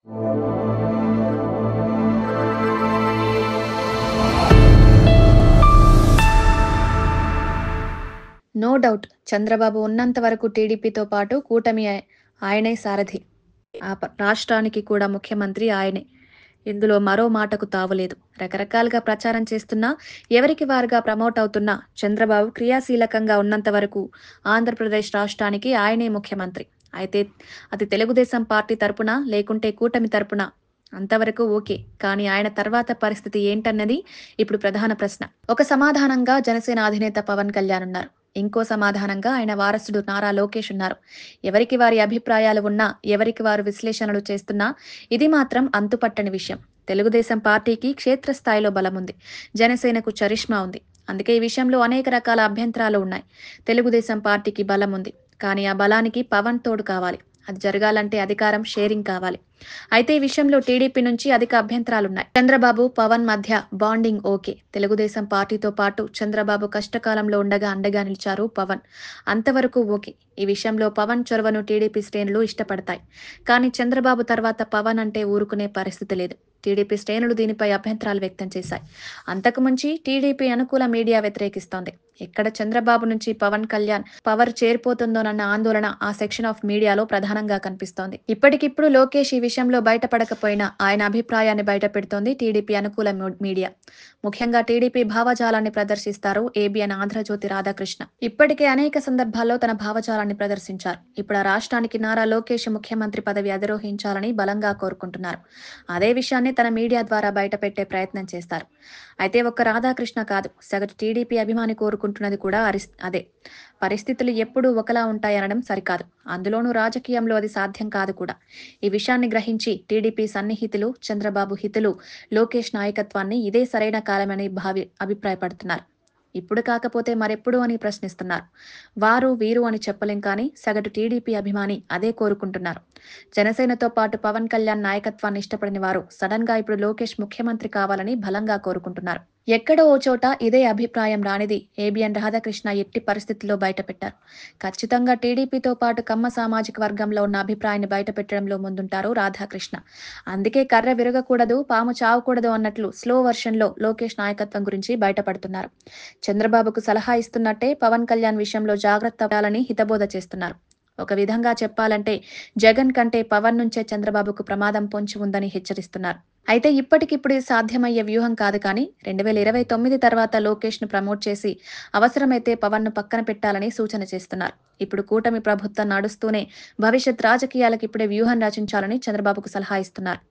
No doubt. Chandrababu ఉన్నంత వరకు టీడీపీతో పాటు కూటమి ఆయనే సారథి. రాష్ట్రానికి కూడా ముఖ్యమంత్రి ఆయనే. ఇందులో మరో మాటకు తావులేదు. రకరకాలుగా ప్రచారం చేస్తున్నా, ఎవరికి వారుగా ప్రమోట్ అవుతున్నా చంద్రబాబు క్రియాశీలకంగా ఉన్నంత వరకు ఆంధ్రప్రదేశ్ రాష్ట్రానికి ఆయనే ముఖ్యమంత్రి. అయితే అది తెలుగుదేశం పార్టీ తరపున లేకుంటే కూటమి తరపున అంతవరకు ఓకే. కానీ ఆయన తర్వాత పరిస్థితి ఏంటన్నది ఇప్పుడు ప్రధాన ప్రశ్న. ఒక సమాధానంగా జనసేన అధినేత పవన్ కళ్యాణ్ ఉన్నారు. ఇంకో సమాధానంగా ఆయన వారసుడు నారా లోకేష్ ఉన్నారు. ఎవరికి వారి అభిప్రాయాలు ఉన్నా, ఎవరికి వారు విశ్లేషణలు చేస్తున్నా ఇది మాత్రం అంతుపట్టని విషయం. తెలుగుదేశం పార్టీకి క్షేత్రస్థాయిలో బలముంది. జనసేనకు చరిష్మా ఉంది. అందుకే ఈ విషయంలో అనేక రకాల అభ్యంతరాలు ఉన్నాయి. తెలుగుదేశం పార్టీకి బలం ఉంది. కానీ ఆ బలానికి పవన్ తోడు కావాలి. అది జరగాలంటే అధికారం షేరింగ్ కావాలి. అయితే ఈ విషయంలో టీడీపీ నుంచి అధిక అభ్యంతరాలున్నాయి. చంద్రబాబు, పవన్ మధ్య బాండింగ్ ఓకే. తెలుగుదేశం పార్టీతో పాటు చంద్రబాబు కష్టకాలంలో ఉండగా అండగా నిలిచారు పవన్. అంతవరకు ఓకే. ఈ విషయంలో పవన్ చొరవను టీడీపీ శ్రేణులు ఇష్టపడతాయి. కానీ చంద్రబాబు తర్వాత పవన్ అంటే ఊరుకునే పరిస్థితి లేదు. టీడీపీ శ్రేణులు దీనిపై అభ్యంతరాలు వ్యక్తం చేశాయి. అంతకుమించి టీడీపీ అనుకూల మీడియా వ్యతిరేకిస్తోంది. ఎక్కడ చంద్రబాబు నుంచి పవన్ కళ్యాణ్ పవర్ చేరిపోతుందోనన్న ఆందోళన ఆ సెక్షన్ ఆఫ్ మీడియాలో ప్రధానంగా కనిపిస్తోంది. ఇప్పటికిప్పుడు లోకేష్ ఈ విషయంలో బయటపడకపోయినా ఆయన అభిప్రాయాన్ని బయటపెడుతోంది టీడీపీ అనుకూల మీడియా. ముఖ్యంగా టీడీపీ భావజాలాన్ని ప్రదర్శిస్తారు ఏబిఎన్ ఆంధ్రజ్యోతి రాధాకృష్ణ. ఇప్పటికే అనేక సందర్భాల్లో తన భావజాలాన్ని ప్రదర్శించారు. ఇప్పుడు ఆ రాష్ట్రానికి నారా లోకేష్ ముఖ్యమంత్రి పదవి అధిరోహించాలని బలంగా కోరుకుంటున్నారు. అదే విషయాన్ని తన మీడియా ద్వారా బయటపెట్టే ప్రయత్నం చేస్తారు. అయితే ఒక్క రాధాకృష్ణ కాదు, సగటు టీడీపీ అభిమాని కోరుకుంటున్నది కూడా అదే. పరిస్థితులు ఎప్పుడూ ఒకలా ఉంటాయనడం సరికాదు. అందులోనూ రాజకీయంలో అది సాధ్యం కాదు కూడా. ఈ విషయాన్ని గ్రహించి టీడీపీ సన్నిహితులు, చంద్రబాబు హితులు లోకేష్ నాయకత్వాన్ని ఇదే సరైన కాలమని అభిప్రాయపడుతున్నారు. ఇప్పుడు కాకపోతే మరెప్పుడు అని ప్రశ్నిస్తున్నారు. వారు వీరు అని చెప్పలేం, కానీ సగటు టీడీపీ అభిమాని అదే కోరుకుంటున్నారు. జనసేనతో పాటు పవన్ కళ్యాణ్ నాయకత్వాన్ని ఇష్టపడిన వారు సడన్ గా ఇప్పుడు లోకేష్ ముఖ్యమంత్రి కావాలని బలంగా కోరుకుంటున్నారు. ఎక్కడో ఓ చోట ఇదే అభిప్రాయం రానిది ఏబిఎన్ రాధాకృష్ణ ఎట్టి పరిస్థితుల్లో బయటపెట్టారు. ఖచ్చితంగా టీడీపీతో పాటు కమ్మ సామాజిక వర్గంలో ఉన్న అభిప్రాయాన్ని బయటపెట్టడంలో ముందుంటారు రాధాకృష్ణ. అందుకే కర్ర విరగకూడదు, పాము చావకూడదు అన్నట్లు స్లో వర్షన్లో లోకేష్ నాయకత్వం గురించి బయటపడుతున్నారు. చంద్రబాబుకు సలహా ఇస్తున్నట్టే పవన్ కళ్యాణ్ విషయంలో జాగ్రత్త పడాలని హితబోధ చేస్తున్నారు. ఒక విధంగా చెప్పాలంటే జగన్ కంటే పవన్ నుంచే చంద్రబాబుకు ప్రమాదం పొంచి ఉందని హెచ్చరిస్తున్నారు. అయితే ఇప్పటికిప్పుడు ఇది సాధ్యమయ్యే వ్యూహం కాదు, కానీ 2029 తర్వాత లోకేష్ ను ప్రమోట్ చేసి అవసరమైతే పవన్ ను పక్కన పెట్టాలని సూచన చేస్తున్నారు. ఇప్పుడు కూటమి ప్రభుత్వం నడుస్తూనే భవిష్యత్ రాజకీయాలకు ఇప్పుడే వ్యూహం రచించాలని చంద్రబాబుకు సలహా ఇస్తున్నారు.